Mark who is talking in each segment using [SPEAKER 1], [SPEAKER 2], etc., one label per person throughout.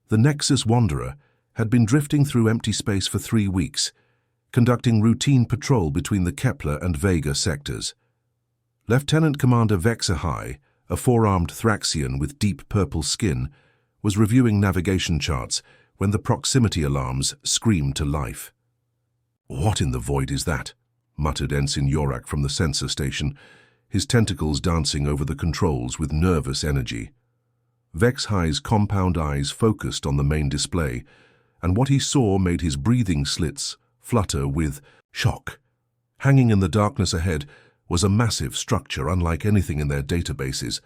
[SPEAKER 1] The Nexus Wanderer had been drifting through empty space for 3 weeks, conducting routine patrol between the Kepler and Vega sectors. Lieutenant Commander HFY, a 4-armed Thraxian with deep purple skin, was reviewing navigation charts when the proximity alarms screamed to life. "What in the void is that?" muttered Ensign Yorak from the sensor station, his tentacles dancing over the controls with nervous energy. HFY's compound eyes focused on the main display, and what he saw made his breathing slits flutter with shock. Hanging in the darkness ahead was a massive structure unlike anything in their databases.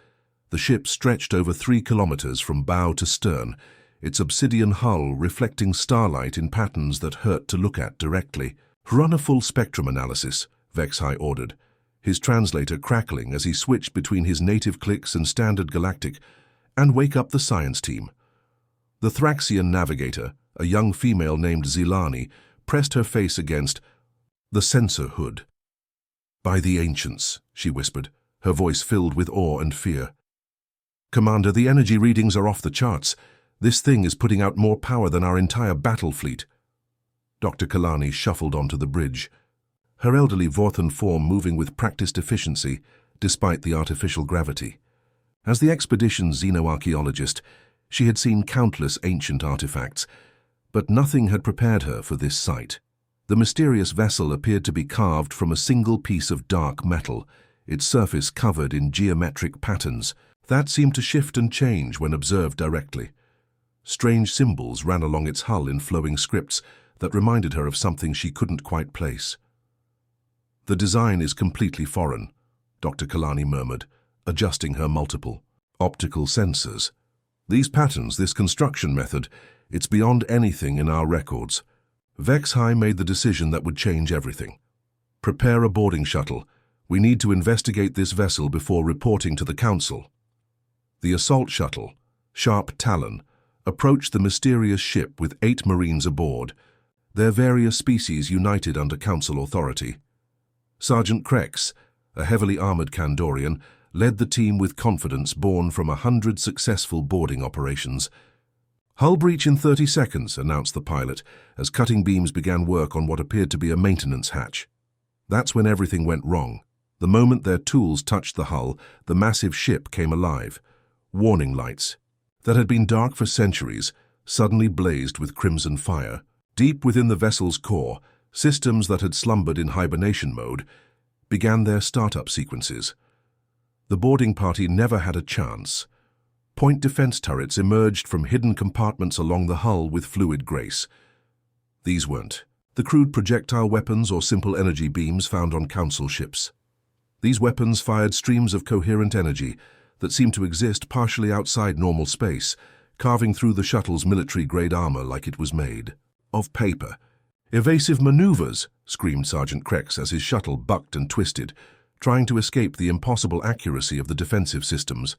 [SPEAKER 1] The ship stretched over 3 kilometers from bow to stern, its obsidian hull reflecting starlight in patterns that hurt to look at directly. "Run a full spectrum analysis," HFY ordered, his translator crackling as he switched between his native clicks and standard galactic, "and wake up the science team." The Thraxian navigator, a young female named Zilani, pressed her face against the sensor hood. "By the ancients," she whispered, her voice filled with awe and fear. "Commander, the energy readings are off the charts. This thing is putting out more power than our entire battle fleet." Dr. Kalani shuffled onto the bridge, her elderly Vorthan form moving with practiced efficiency despite the artificial gravity. As the expedition's xenoarchaeologist, she had seen countless ancient artifacts, but nothing had prepared her for this sight. The mysterious vessel appeared to be carved from a single piece of dark metal, its surface covered in geometric patterns that seemed to shift and change when observed directly. Strange symbols ran along its hull in flowing scripts that reminded her of something she couldn't quite place. "The design is completely foreign," Dr. Kalani murmured, adjusting her multiple optical sensors. "These patterns, this construction method, it's beyond anything in our records." HFY made the decision that would change everything. "Prepare a boarding shuttle. We need to investigate this vessel before reporting to the Council." The assault shuttle, Sharp Talon, approached the mysterious ship with 8 Marines aboard, their various species united under Council authority. Sergeant Krex, a heavily armored Kandorian, led the team with confidence born from 100 successful boarding operations. "Hull breach in 30 seconds, announced the pilot, as cutting beams began work on what appeared to be a maintenance hatch. That's when everything went wrong. The moment their tools touched the hull, the massive ship came alive. Warning lights, that had been dark for centuries, suddenly blazed with crimson fire. Deep within the vessel's core, systems that had slumbered in hibernation mode began their startup sequences. The boarding party never had a chance. Point defense turrets emerged from hidden compartments along the hull with fluid grace. These weren't the crude projectile weapons or simple energy beams found on Council ships. These weapons fired streams of coherent energy that seemed to exist partially outside normal space, carving through the shuttle's military-grade armor like it was made of paper. "Evasive maneuvers," screamed Sergeant Krex as his shuttle bucked and twisted, trying to escape the impossible accuracy of the defensive systems.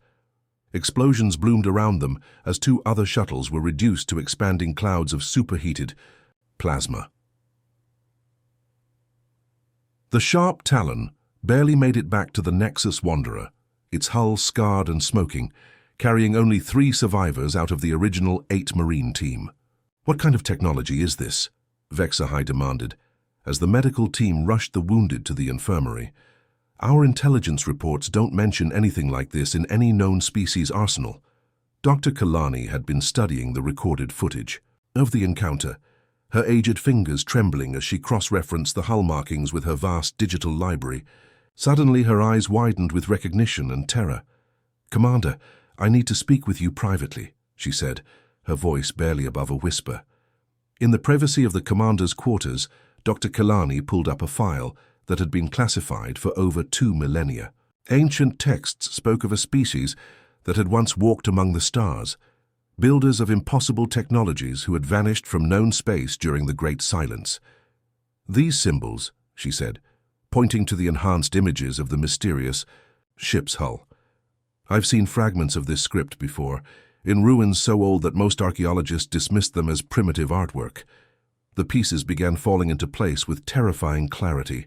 [SPEAKER 1] Explosions bloomed around them as 2 other shuttles were reduced to expanding clouds of superheated plasma. The Sharp Talon barely made it back to the Nexus Wanderer, its hull scarred and smoking, carrying only 3 survivors out of the original 8 Marine team. "What kind of technology is this?" HFY demanded, as the medical team rushed the wounded to the infirmary. "Our intelligence reports don't mention anything like this in any known species arsenal." Dr. Kalani had been studying the recorded footage of the encounter, her aged fingers trembling as she cross-referenced the hull markings with her vast digital library. Suddenly her eyes widened with recognition and terror. "Commander, I need to speak with you privately," she said, her voice barely above a whisper. In the privacy of the commander's quarters, Dr. Kalani pulled up a file that had been classified for over 2 millennia. Ancient texts spoke of a species that had once walked among the stars, builders of impossible technologies who had vanished from known space during the Great Silence. "These symbols," she said, pointing to the enhanced images of the mysterious ship's hull. "I've seen fragments of this script before, in ruins so old that most archaeologists dismissed them as primitive artwork. The pieces began falling into place with terrifying clarity.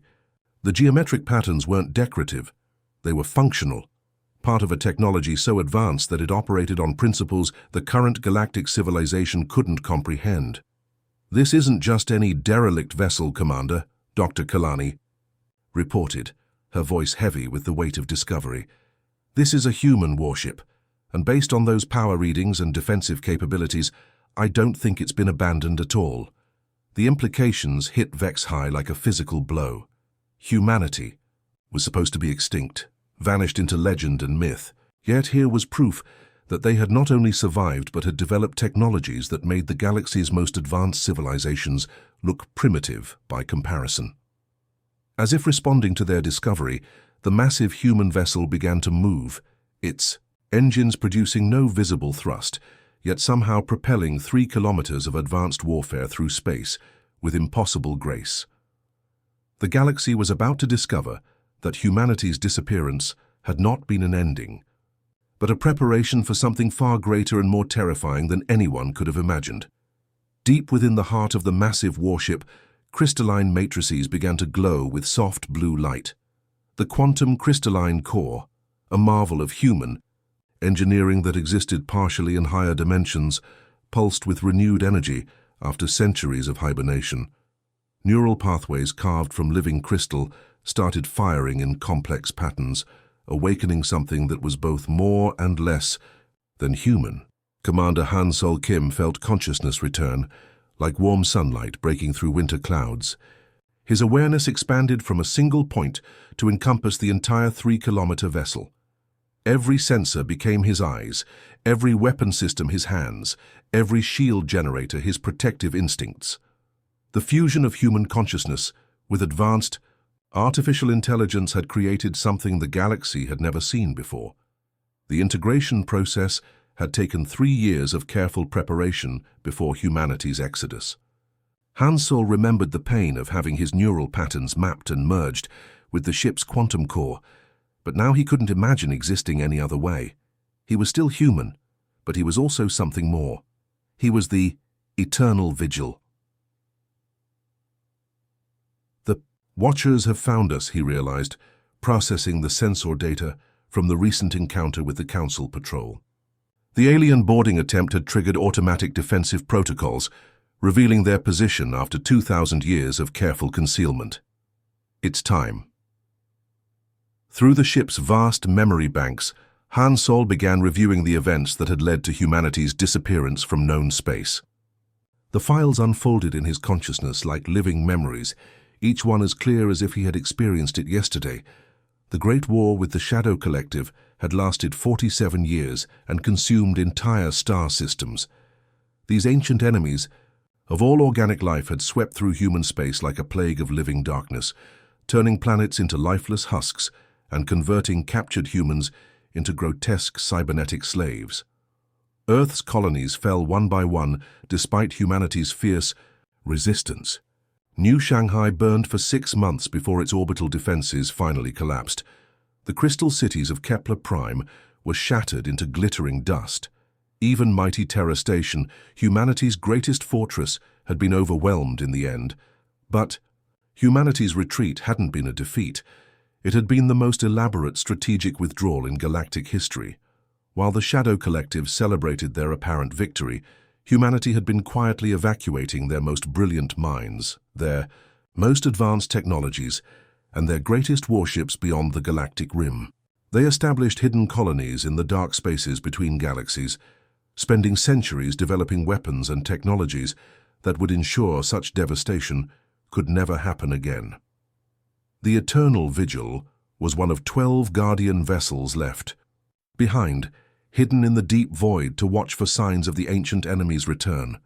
[SPEAKER 1] The geometric patterns weren't decorative, they were functional, part of a technology so advanced that it operated on principles the current galactic civilization couldn't comprehend. "This isn't just any derelict vessel, Commander," Dr. Kalani reported, her voice heavy with the weight of discovery. "This is a human warship, and based on those power readings and defensive capabilities, I don't think it's been abandoned at all." The implications hit Vex High like a physical blow. Humanity was supposed to be extinct, vanished into legend and myth, yet here was proof that they had not only survived but had developed technologies that made the galaxy's most advanced civilizations look primitive by comparison. As if responding to their discovery, the massive human vessel began to move, its engines producing no visible thrust, yet somehow propelling 3 kilometers of advanced warfare through space with impossible grace. The galaxy was about to discover that humanity's disappearance had not been an ending, but a preparation for something far greater and more terrifying than anyone could have imagined. Deep within the heart of the massive warship, crystalline matrices began to glow with soft blue light. The quantum crystalline core, a marvel of human engineering that existed partially in higher dimensions, pulsed with renewed energy after centuries of hibernation. Neural pathways carved from living crystal started firing in complex patterns, awakening something that was both more and less than human. Commander Han Sol Kim felt consciousness return, like warm sunlight breaking through winter clouds. His awareness expanded from a single point to encompass the entire 3-kilometer vessel. Every sensor became his eyes, every weapon system his hands, every shield generator his protective instincts. The fusion of human consciousness with advanced artificial intelligence had created something the galaxy had never seen before. The integration process had taken 3 years of careful preparation before humanity's exodus. Han Sol remembered the pain of having his neural patterns mapped and merged with the ship's quantum core, but now he couldn't imagine existing any other way. He was still human, but he was also something more. He was the eternal vigil. "The Watchers have found us," he realized, processing the sensor data from the recent encounter with the Council patrol. The alien boarding attempt had triggered automatic defensive protocols, revealing their position after 2,000 years of careful concealment. It's time. Through the ship's vast memory banks, Han Sol began reviewing the events that had led to humanity's disappearance from known space. The files unfolded in his consciousness like living memories, each one as clear as if he had experienced it yesterday. The Great War with the Shadow Collective had lasted 47 years and consumed entire star systems. These ancient enemies of all organic life had swept through human space like a plague of living darkness, turning planets into lifeless husks and converting captured humans into grotesque cybernetic slaves. Earth's colonies fell one by one despite humanity's fierce resistance. New Shanghai burned for 6 months before its orbital defenses finally collapsed. The crystal cities of Kepler Prime were shattered into glittering dust. Even mighty Terra Station, humanity's greatest fortress, had been overwhelmed in the end. But humanity's retreat hadn't been a defeat. It had been the most elaborate strategic withdrawal in galactic history. While the Shadow Collective celebrated their apparent victory, humanity had been quietly evacuating their most brilliant minds, their most advanced technologies, and their greatest warships beyond the galactic rim. They established hidden colonies in the dark spaces between galaxies, spending centuries developing weapons and technologies that would ensure such devastation could never happen again. The Eternal Vigil was one of 12 Guardian vessels left behind, hidden in the deep void to watch for signs of the ancient enemy's return.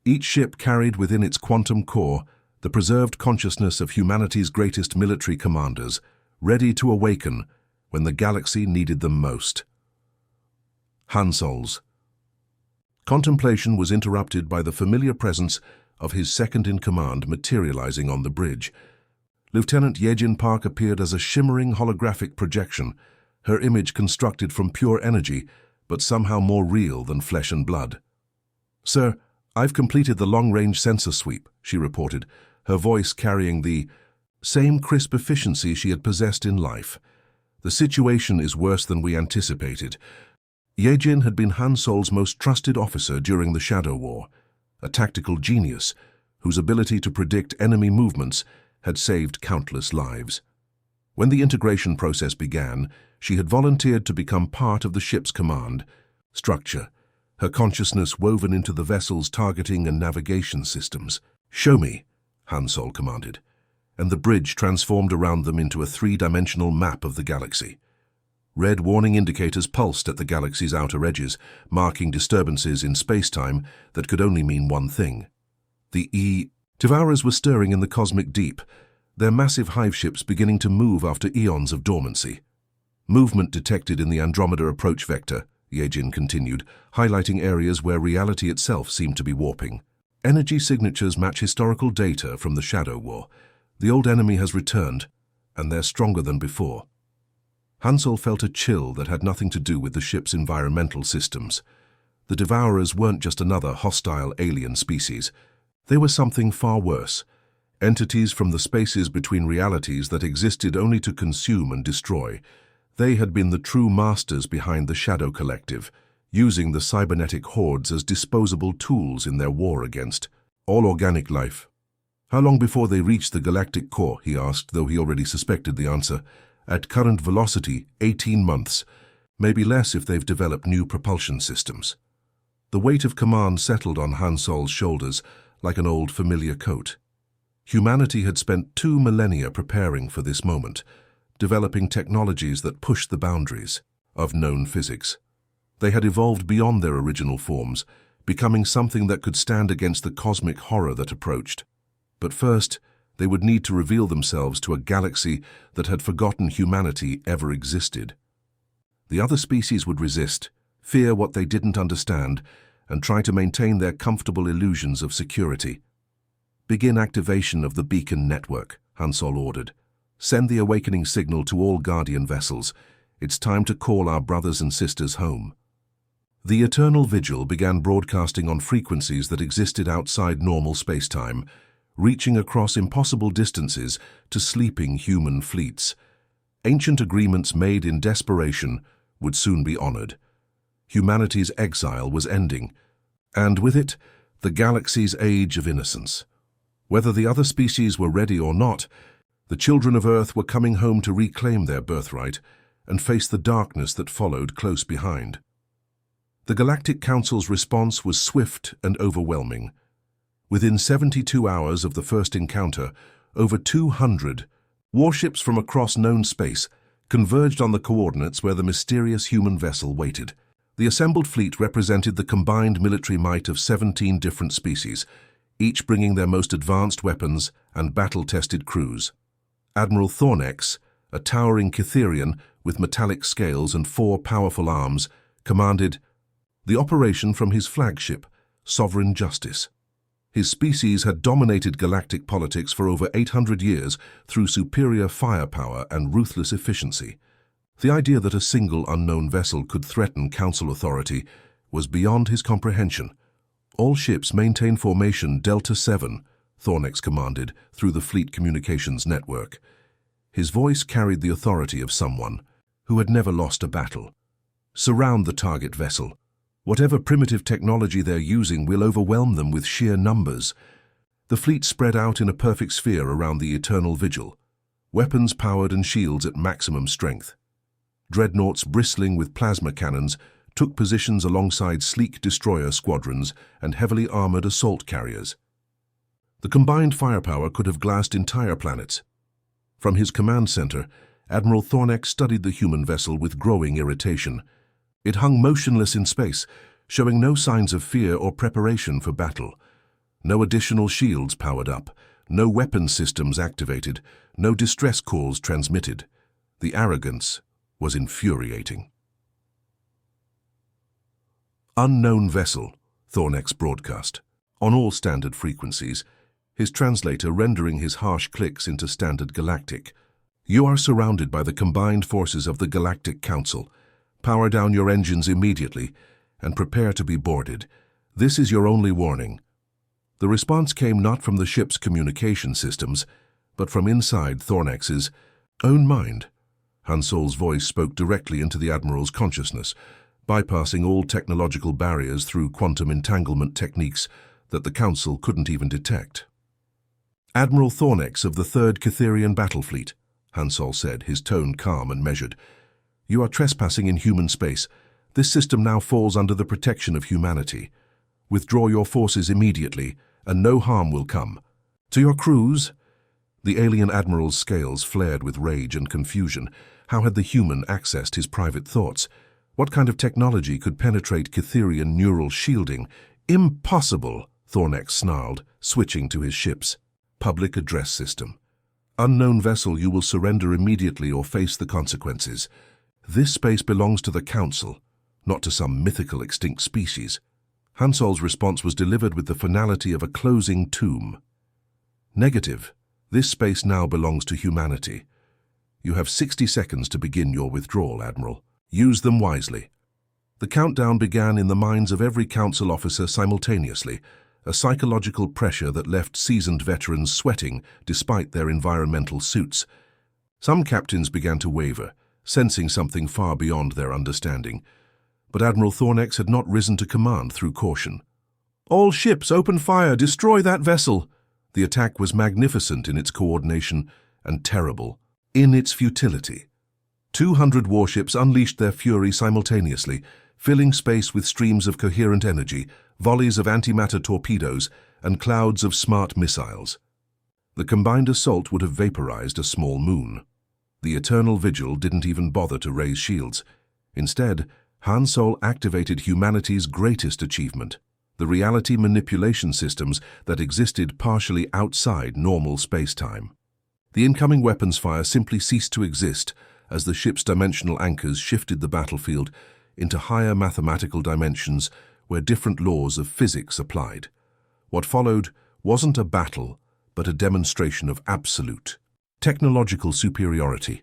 [SPEAKER 1] Each ship carried within its quantum core the preserved consciousness of humanity's greatest military commanders, ready to awaken when the galaxy needed them most. Han Sol's contemplation was interrupted by the familiar presence of his second-in-command materializing on the bridge. Lieutenant Yejin Park appeared as a shimmering holographic projection, her image constructed from pure energy, but somehow more real than flesh and blood. "Sir, I've completed the long-range sensor sweep," she reported, her voice carrying the same crisp efficiency she had possessed in life. The situation is worse than we anticipated. Yejin had been Han Solo's most trusted officer during the Shadow War, a tactical genius whose ability to predict enemy movements had saved countless lives. When the integration process began, she had volunteered to become part of the ship's command structure, her consciousness woven into the vessel's targeting and navigation systems. "Show me," Han Solo commanded, and the bridge transformed around them into a three-dimensional map of the galaxy. Red warning indicators pulsed at the galaxy's outer edges, marking disturbances in space-time that could only mean one thing. The Devourers were stirring in the cosmic deep, their massive hive ships beginning to move after eons of dormancy. Movement detected in the Andromeda approach vector, Yejin continued, highlighting areas where reality itself seemed to be warping. Energy signatures match historical data from the Shadow War. The old enemy has returned, and they're stronger than before. Han Solo felt a chill that had nothing to do with the ship's environmental systems. The Devourers weren't just another hostile alien species. They were something far worse, entities from the spaces between realities that existed only to consume and destroy. They had been the true masters behind the Shadow Collective, using the cybernetic hordes as disposable tools in their war against all organic life. "How long before they reach the galactic core?" he asked, though he already suspected the answer. "At current velocity, 18 months. Maybe less if they've developed new propulsion systems." The weight of command settled on Han Solo's shoulders like an old familiar coat. Humanity had spent 2 millennia preparing for this moment, developing technologies that pushed the boundaries of known physics. They had evolved beyond their original forms, becoming something that could stand against the cosmic horror that approached. But first, they would need to reveal themselves to a galaxy that had forgotten humanity ever existed. The other species would resist, fear what they didn't understand, and try to maintain their comfortable illusions of security. "Begin activation of the beacon network," Han Solo ordered. "Send the awakening signal to all Guardian vessels. It's time to call our brothers and sisters home." The Eternal Vigil began broadcasting on frequencies that existed outside normal spacetime, reaching across impossible distances to sleeping human fleets. Ancient agreements made in desperation would soon be honored. Humanity's exile was ending, and with it, the galaxy's age of innocence. Whether the other species were ready or not, the children of Earth were coming home to reclaim their birthright and face the darkness that followed close behind. The Galactic Council's response was swift and overwhelming. Within 72 hours of the first encounter, over 200 warships from across known space converged on the coordinates where the mysterious human vessel waited. The assembled fleet represented the combined military might of 17 different species, each bringing their most advanced weapons and battle-tested crews. Admiral Thornex, a towering Cytherian with metallic scales and 4 powerful arms, commanded the operation from his flagship, Sovereign Justice. His species had dominated galactic politics for over 800 years through superior firepower and ruthless efficiency. The idea that a single unknown vessel could threaten Council authority was beyond his comprehension. "All ships maintain formation Delta 7, Thornex commanded through the fleet communications network. His voice carried the authority of someone who had never lost a battle. "Surround the target vessel. Whatever primitive technology they're using will overwhelm them with sheer numbers." The fleet spread out in a perfect sphere around the Eternal Vigil, weapons powered and shields at maximum strength. Dreadnoughts bristling with plasma cannons took positions alongside sleek destroyer squadrons and heavily armored assault carriers. The combined firepower could have glassed entire planets. From his command center, Admiral Thornex studied the human vessel with growing irritation. It hung motionless in space, showing no signs of fear or preparation for battle. No additional shields powered up, no weapon systems activated, no distress calls transmitted. The arrogance was infuriating. "Unknown vessel," Thornex broadcast, on all standard frequencies, his translator rendering his harsh clicks into standard galactic. "You are surrounded by the combined forces of the Galactic Council. Power down your engines immediately and prepare to be boarded. This is your only warning." The response came not from the ship's communication systems, but from inside Thornex's own mind. Han Solo's voice spoke directly into the Admiral's consciousness, bypassing all technological barriers through quantum entanglement techniques that the Council couldn't even detect. "Admiral Thornex of the 3rd Catherian Battle Fleet," Han Solo said, his tone calm and measured. "You are trespassing in human space. This system now falls under the protection of humanity. Withdraw your forces immediately, and no harm will come. To your crews." The alien admiral's scales flared with rage and confusion. How had the human accessed his private thoughts? What kind of technology could penetrate Catherian neural shielding? "Impossible," Thornex snarled, switching to his ship's public address system. "Unknown vessel, you will surrender immediately or face the consequences. This space belongs to the Council, not to some mythical extinct species." Han Solo's response was delivered with the finality of a closing tomb. "Negative. This space now belongs to humanity. You have 60 seconds to begin your withdrawal, Admiral. Use them wisely." The countdown began in the minds of every Council officer simultaneously, a psychological pressure that left seasoned veterans sweating despite their environmental suits. Some captains began to waver, sensing something far beyond their understanding. But Admiral Thornex had not risen to command through caution. "All ships, open fire! Destroy that vessel!" The attack was magnificent in its coordination and terrible in its futility. 200 warships unleashed their fury simultaneously, filling space with streams of coherent energy, volleys of antimatter torpedoes, and clouds of smart missiles. The combined assault would have vaporized a small moon. The Eternal Vigil didn't even bother to raise shields. Instead, Han Solo activated humanity's greatest achievement, the reality manipulation systems that existed partially outside normal space-time. The incoming weapons fire simply ceased to exist as the ship's dimensional anchors shifted the battlefield into higher mathematical dimensions where different laws of physics applied. What followed wasn't a battle, but a demonstration of absolute technological superiority.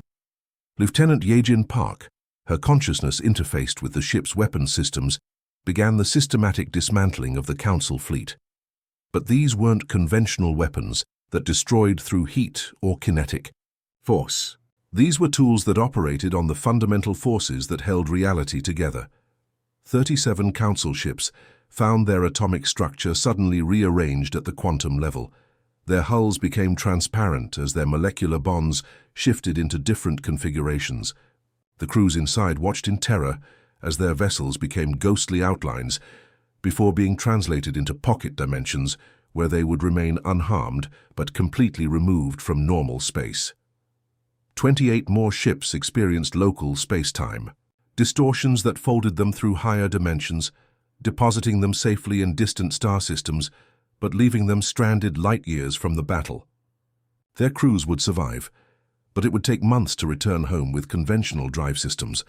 [SPEAKER 1] Lieutenant Yejin Park, her consciousness interfaced with the ship's weapons systems, began the systematic dismantling of the Council fleet. But these weren't conventional weapons that destroyed through heat or kinetic force. These were tools that operated on the fundamental forces that held reality together. 37 Council ships found their atomic structure suddenly rearranged at the quantum level. Their hulls became transparent as their molecular bonds shifted into different configurations. The crews inside watched in terror as their vessels became ghostly outlines before being translated into pocket dimensions where they would remain unharmed but completely removed from normal space. 28 more ships experienced local space-time, distortions that folded them through higher dimensions, depositing them safely in distant star systems, but leaving them stranded light-years from the battle. Their crews would survive, but it would take months to return home with conventional drive systems.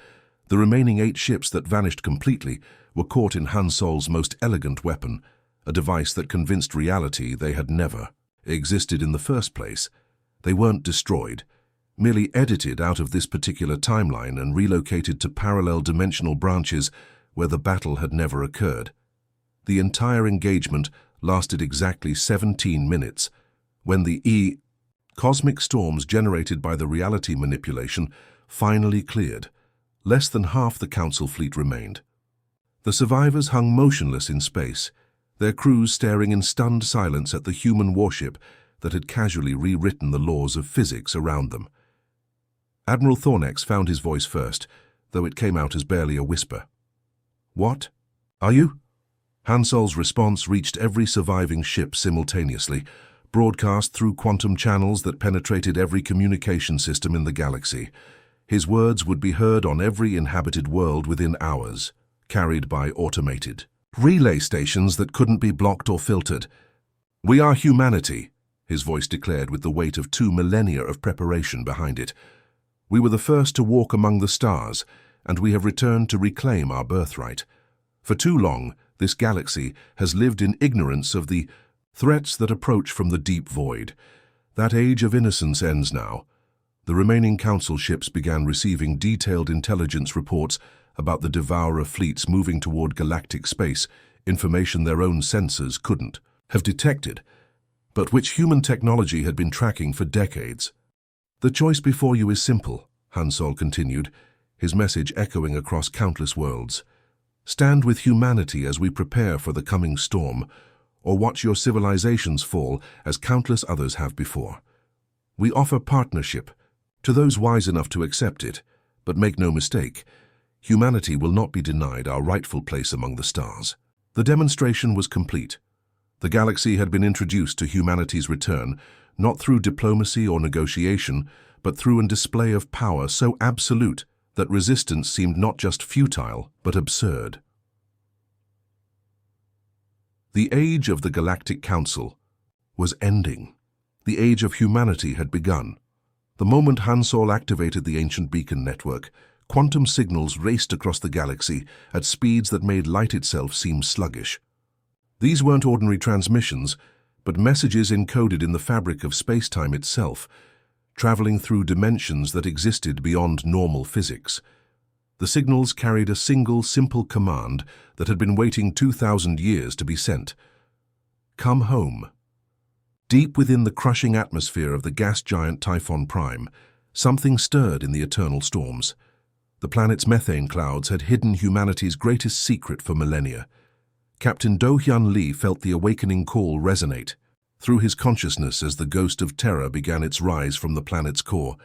[SPEAKER 1] The remaining 8 ships that vanished completely were caught in Han Solo's most elegant weapon, a device that convinced reality they had never existed in the first place. They weren't destroyed, merely edited out of this particular timeline and relocated to parallel dimensional branches where the battle had never occurred. The entire engagement lasted exactly 17 minutes, when the cosmic storms generated by the reality manipulation finally cleared. Less than half the Council fleet remained. The survivors hung motionless in space, their crews staring in stunned silence at the human warship that had casually rewritten the laws of physics around them. Admiral Thornex found his voice first, though it came out as barely a whisper. "What? Are you?" Han Solo's response reached every surviving ship simultaneously, broadcast through quantum channels that penetrated every communication system in the galaxy. His words would be heard on every inhabited world within hours, carried by automated relay stations that couldn't be blocked or filtered. "We are humanity," his voice declared with the weight of 2 millennia of preparation behind it. "We were the first to walk among the stars, and we have returned to reclaim our birthright. For too long, this galaxy has lived in ignorance of the threats that approach from the deep void. That age of innocence ends now." The remaining Council ships began receiving detailed intelligence reports about the Devourer fleets moving toward galactic space, information their own sensors couldn't have detected, but which human technology had been tracking for decades. "The choice before you is simple," Hansol continued, his message echoing across countless worlds. Stand with humanity as we prepare for the coming storm, or watch your civilizations fall as countless others have before. We offer partnership to those wise enough to accept it, but make no mistake, humanity will not be denied our rightful place among the stars. The demonstration was complete. The galaxy had been introduced to humanity's return, not through diplomacy or negotiation, but through a display of power so absolute that resistance seemed not just futile, but absurd. The age of the Galactic Council was ending. The age of humanity had begun. The moment Hansol activated the ancient beacon network, quantum signals raced across the galaxy at speeds that made light itself seem sluggish. These weren't ordinary transmissions, but messages encoded in the fabric of space-time itself, traveling through dimensions that existed beyond normal physics. The signals carried a single, simple command that had been waiting 2,000 years to be sent. Come home. Deep within the crushing atmosphere of the gas giant Typhon Prime, something stirred in the eternal storms. The planet's methane clouds had hidden humanity's greatest secret for millennia. Captain Do-Hyun Lee felt the awakening call resonate through his consciousness as the ghost of terror began its rise from the planet's core.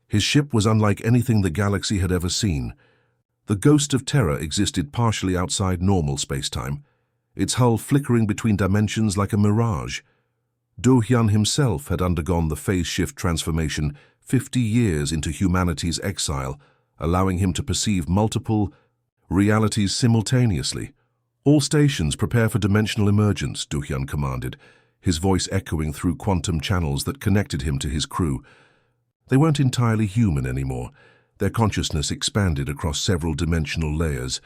[SPEAKER 1] His ship was unlike anything the galaxy had ever seen. The ghost of terror existed partially outside normal spacetime, its hull flickering between dimensions like a mirage. Do-Hyun himself had undergone the phase shift transformation 50 years into humanity's exile, allowing him to perceive multiple realities simultaneously. All stations prepare for dimensional emergence, Do-Hyun commanded, his voice echoing through quantum channels that connected him to his crew. They weren't entirely human anymore. Their consciousness expanded across several dimensional layers,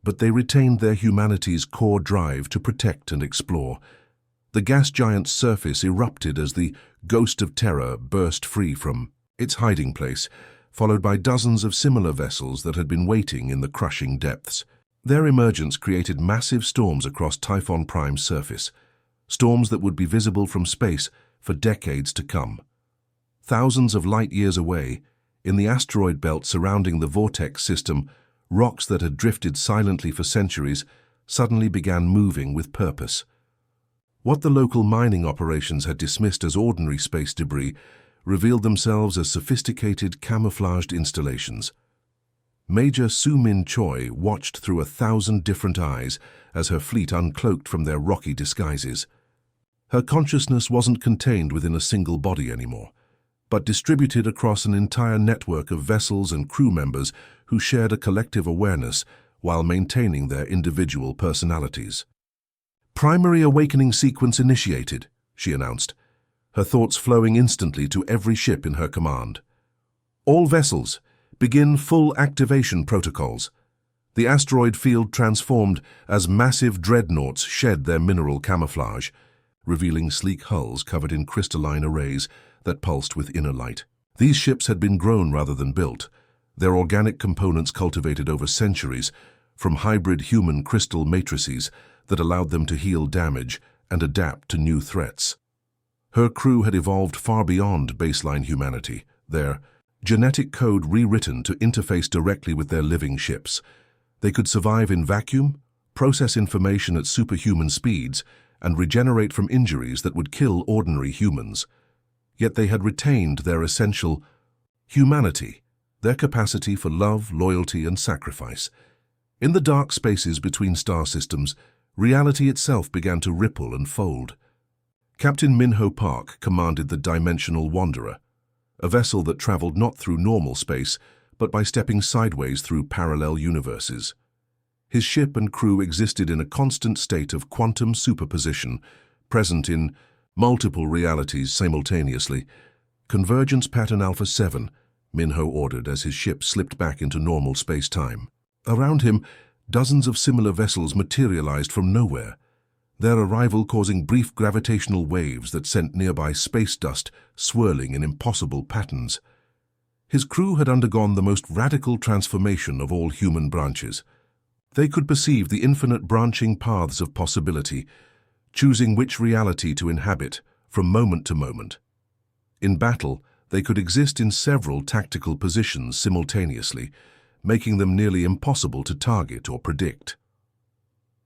[SPEAKER 1] but they retained their humanity's core drive to protect and explore. The gas giant's surface erupted as the ghost of terror burst free from its hiding place, followed by dozens of similar vessels that had been waiting in the crushing depths. Their emergence created massive storms across Typhon Prime's surface, storms that would be visible from space for decades to come. Thousands of light-years away, in the asteroid belt surrounding the vortex system, rocks that had drifted silently for centuries suddenly began moving with purpose. What the local mining operations had dismissed as ordinary space debris revealed themselves as sophisticated, camouflaged installations. Major Su-Min Choi watched through 1,000 different eyes as her fleet uncloaked from their rocky disguises. Her consciousness wasn't contained within a single body anymore, but distributed across an entire network of vessels and crew members who shared a collective awareness while maintaining their individual personalities. "Primary awakening sequence initiated," she announced, her thoughts flowing instantly to every ship in her command. "All vessels, begin full activation protocols." The asteroid field transformed as massive dreadnoughts shed their mineral camouflage, revealing sleek hulls covered in crystalline arrays that pulsed with inner light. These ships had been grown rather than built, their organic components cultivated over centuries from hybrid human crystal matrices that allowed them to heal damage and adapt to new threats. Her crew had evolved far beyond baseline humanity, their genetic code rewritten to interface directly with their living ships. They could survive in vacuum, process information at superhuman speeds, and regenerate from injuries that would kill ordinary humans. Yet they had retained their essential humanity, their capacity for love, loyalty, and sacrifice. In the dark spaces between star systems, reality itself began to ripple and fold. Captain Minho Park commanded the Dimensional Wanderer, a vessel that traveled not through normal space, but by stepping sideways through parallel universes. His ship and crew existed in a constant state of quantum superposition, present in multiple realities simultaneously. "Convergence pattern Alpha 7, Minho ordered as his ship slipped back into normal space-time. Around him, dozens of similar vessels materialized from nowhere, their arrival causing brief gravitational waves that sent nearby space dust swirling in impossible patterns. His crew had undergone the most radical transformation of all human branches. They could perceive the infinite branching paths of possibility, choosing which reality to inhabit from moment to moment. In battle, They could exist in several tactical positions simultaneously, making them nearly impossible to target or predict.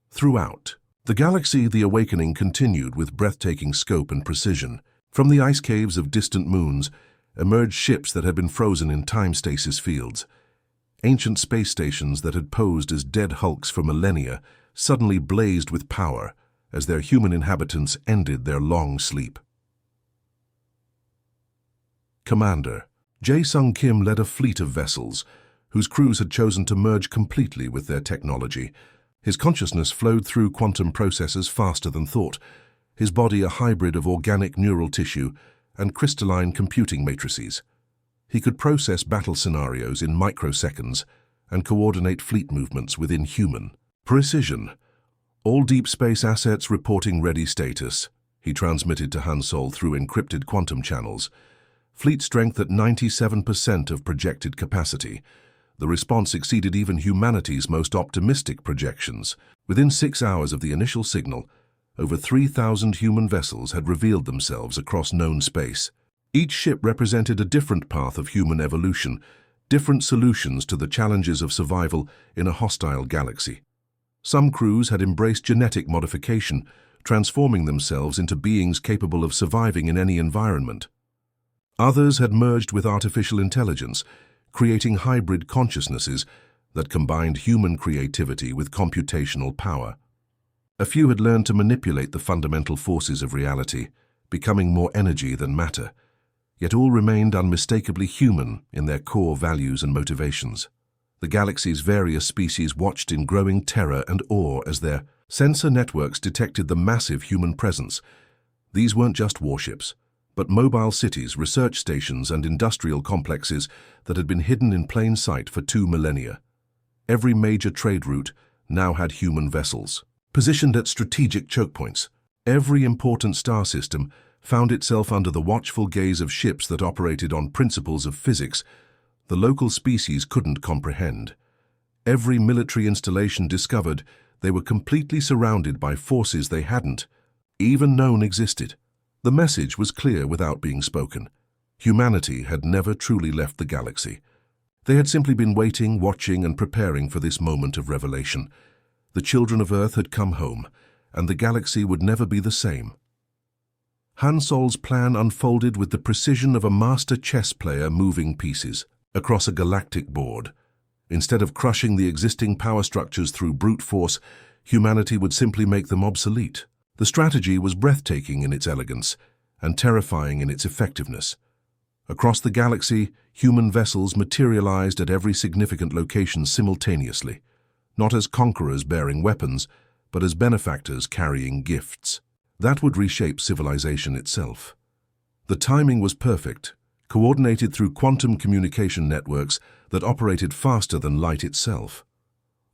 [SPEAKER 1] Throughout the galaxy, the awakening continued with breathtaking scope and precision. From the ice caves of distant moons emerged ships that had been frozen in time stasis fields. Ancient space stations that had posed as dead hulks for millennia suddenly blazed with power as their human inhabitants ended their long sleep. Commander Jae-Sung Kim led a fleet of vessels whose crews had chosen to merge completely with their technology. His consciousness flowed through quantum processors faster than thought, his body a hybrid of organic neural tissue and crystalline computing matrices. He could process battle scenarios in microseconds and coordinate fleet movements with inhuman precision. All deep space assets reporting ready status, he transmitted to Han Sol through encrypted quantum channels. Fleet strength at 97% of projected capacity. The response exceeded even humanity's most optimistic projections. Within 6 hours of the initial signal, over 3,000 human vessels had revealed themselves across known space. Each ship represented a different path of human evolution, different solutions to the challenges of survival in a hostile galaxy. Some crews had embraced genetic modification, transforming themselves into beings capable of surviving in any environment. Others had merged with artificial intelligence, creating hybrid consciousnesses that combined human creativity with computational power. A few had learned to manipulate the fundamental forces of reality, becoming more energy than matter, yet all remained unmistakably human in their core values and motivations. The galaxy's various species watched in growing terror and awe as their sensor networks detected the massive human presence. These weren't just warships, but mobile cities, research stations, and industrial complexes that had been hidden in plain sight for 2 millennia. Every major trade route now had human vessels, positioned at strategic choke points. Every important star system found itself under the watchful gaze of ships that operated on principles of physics the local species couldn't comprehend. Every military installation discovered they were completely surrounded by forces they hadn't even known existed. The message was clear without being spoken. Humanity had never truly left the galaxy. They had simply been waiting, watching, and preparing for this moment of revelation. The children of Earth had come home, and the galaxy would never be the same. Han Sol's plan unfolded with the precision of a master chess player moving pieces across a galactic board. Instead of crushing the existing power structures through brute force, humanity would simply make them obsolete. The strategy was breathtaking in its elegance and terrifying in its effectiveness. Across the galaxy, human vessels materialized at every significant location simultaneously, not as conquerors bearing weapons, but as benefactors carrying gifts. That would reshape civilization itself. The timing was perfect, coordinated through quantum communication networks that operated faster than light itself.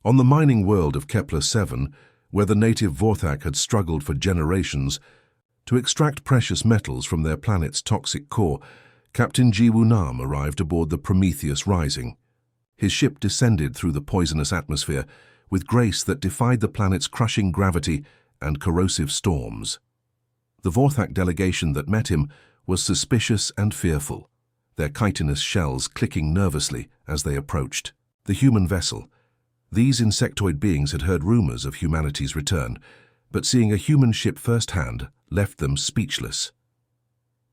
[SPEAKER 1] On the mining world of Kepler-7, where the native Vorthak had struggled for generations to extract precious metals from their planet's toxic core, Captain Ji-Woo Nam arrived aboard the Prometheus Rising. His ship descended through the poisonous atmosphere with grace that defied the planet's crushing gravity and corrosive storms. The Vorthak delegation that met him was suspicious and fearful, their chitinous shells clicking nervously as they approached. The human vessel. These insectoid beings had heard rumors of humanity's return, but seeing a human ship firsthand left them speechless.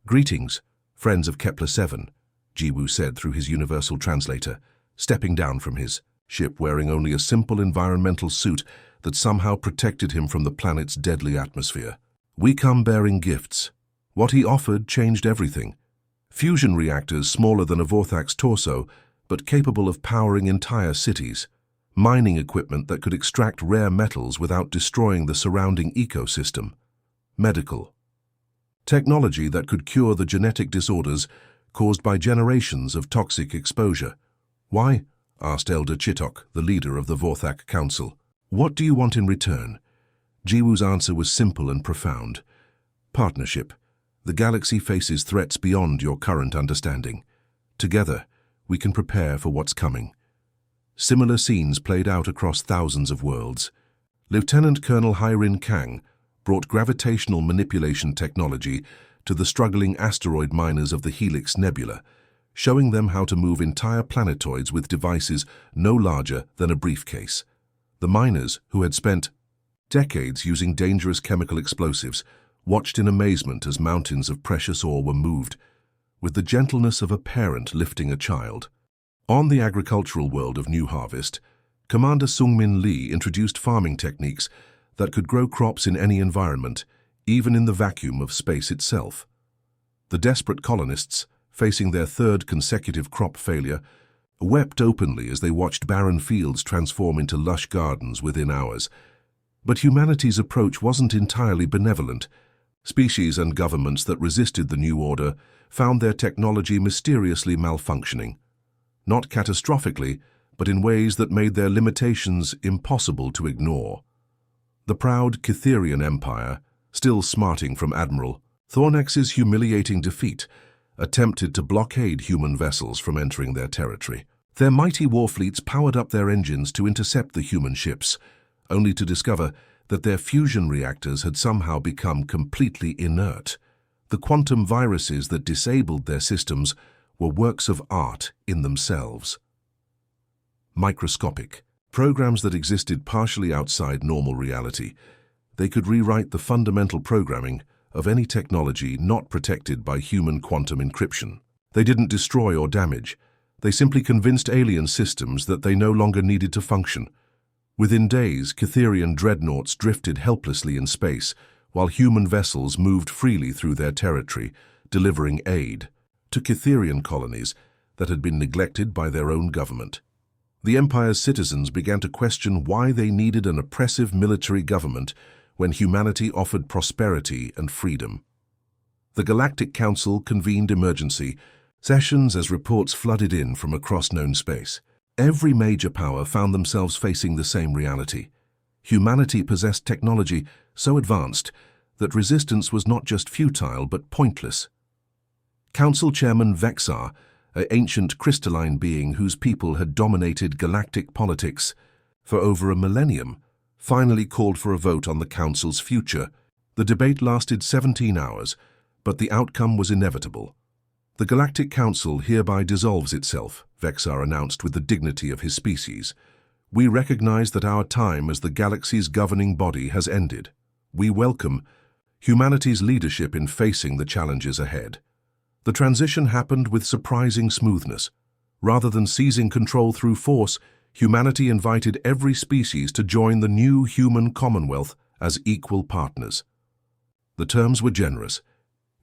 [SPEAKER 1] "Greetings, friends of Kepler-7, Ji-Woo said through his universal translator, stepping down from his ship wearing only a simple environmental suit that somehow protected him from the planet's deadly atmosphere. "We come bearing gifts." What he offered changed everything. Fusion reactors smaller than a Vorthak's torso, but capable of powering entire cities. Mining equipment that could extract rare metals without destroying the surrounding ecosystem. Medical technology that could cure the genetic disorders caused by generations of toxic exposure. "Why?" asked Elder Chittok, the leader of the Vorthak Council. "What do you want in return?" Ji-Woo's answer was simple and profound. "Partnership. The galaxy faces threats beyond your current understanding. Together, we can prepare for what's coming." Similar scenes played out across thousands of worlds. Lieutenant Colonel Hairin Kang brought gravitational manipulation technology to the struggling asteroid miners of the Helix Nebula, showing them how to move entire planetoids with devices no larger than a briefcase. The miners, who had spent decades using dangerous chemical explosives, watched in amazement as mountains of precious ore were moved, with the gentleness of a parent lifting a child. On the agricultural world of New Harvest, Commander Sungmin Lee introduced farming techniques that could grow crops in any environment, even in the vacuum of space itself. The desperate colonists, facing their third consecutive crop failure, wept openly as they watched barren fields transform into lush gardens within hours. But humanity's approach wasn't entirely benevolent. Species and governments that resisted the new order found their technology mysteriously malfunctioning. Not catastrophically, but in ways that made their limitations impossible to ignore. The proud Cytherian Empire, still smarting from Admiral Thornex's humiliating defeat, attempted to blockade human vessels from entering their territory. Their mighty war fleets powered up their engines to intercept the human ships, only to discover that their fusion reactors had somehow become completely inert. The quantum viruses that disabled their systems were works of art in themselves. Microscopic. Programs that existed partially outside normal reality. They could rewrite the fundamental programming of any technology not protected by human quantum encryption. They didn't destroy or damage. They simply convinced alien systems that they no longer needed to function. Within days, Cytherian dreadnoughts drifted helplessly in space, while human vessels moved freely through their territory, delivering aid to Cytherian colonies that had been neglected by their own government. The Empire's citizens began to question why they needed an oppressive military government when humanity offered prosperity and freedom. The Galactic Council convened emergency sessions as reports flooded in from across known space. Every major power found themselves facing the same reality. Humanity possessed technology so advanced that resistance was not just futile but pointless. Council Chairman Vexar, an ancient crystalline being whose people had dominated galactic politics for over a millennium, finally called for a vote on the Council's future. The debate lasted 17 hours, but the outcome was inevitable. The Galactic Council hereby dissolves itself, Vexar announced with the dignity of his species. We recognize that our time as the galaxy's governing body has ended. We welcome humanity's leadership in facing the challenges ahead. The transition happened with surprising smoothness. Rather than seizing control through force, humanity invited every species to join the new human commonwealth as equal partners. The terms were generous.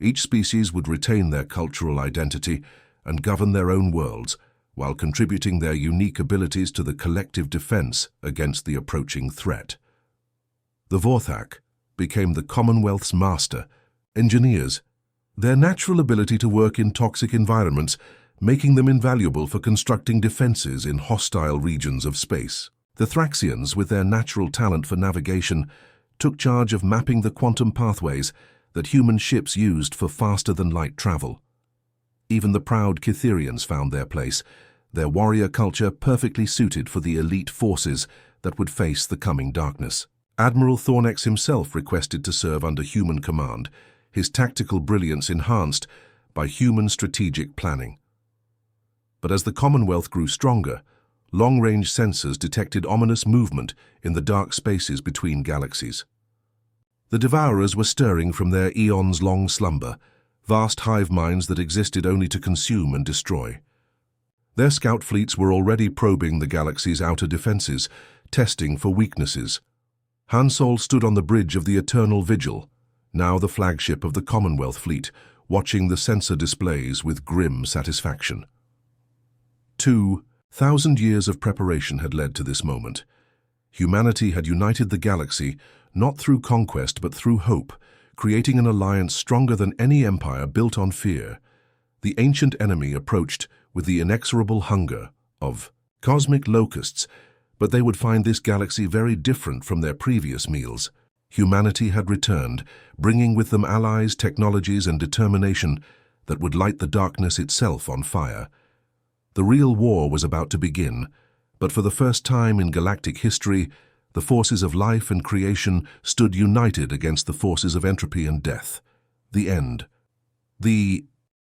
[SPEAKER 1] Each species would retain their cultural identity and govern their own worlds, while contributing their unique abilities to the collective defense against the approaching threat. The Vorthak became the Commonwealth's master engineers, their natural ability to work in toxic environments, making them invaluable for constructing defenses in hostile regions of space. The Thraxians, with their natural talent for navigation, took charge of mapping the quantum pathways that human ships used for faster-than-light travel. Even the proud Cytherians found their place, their warrior culture perfectly suited for the elite forces that would face the coming darkness. Admiral Thornex himself requested to serve under human command, his tactical brilliance enhanced by human strategic planning. But as the Commonwealth grew stronger, long-range sensors detected ominous movement in the dark spaces between galaxies. The Devourers were stirring from their eons-long slumber, vast hive minds that existed only to consume and destroy. Their scout fleets were already probing the galaxy's outer defenses, testing for weaknesses. Han Sol stood on the bridge of the Eternal Vigil, now the flagship of the Commonwealth fleet, watching the sensor displays with grim satisfaction. 2,000 years of preparation had led to this moment. Humanity had united the galaxy, not through conquest but through hope, creating an alliance stronger than any empire built on fear. The ancient enemy approached with the inexorable hunger of cosmic locusts, but they would find this galaxy very different from their previous meals. Humanity had returned, bringing with them allies, technologies, and determination that would light the darkness itself on fire. The real war was about to begin, but for the first time in galactic history, the forces of life and creation stood united against the forces of entropy and death. The end. The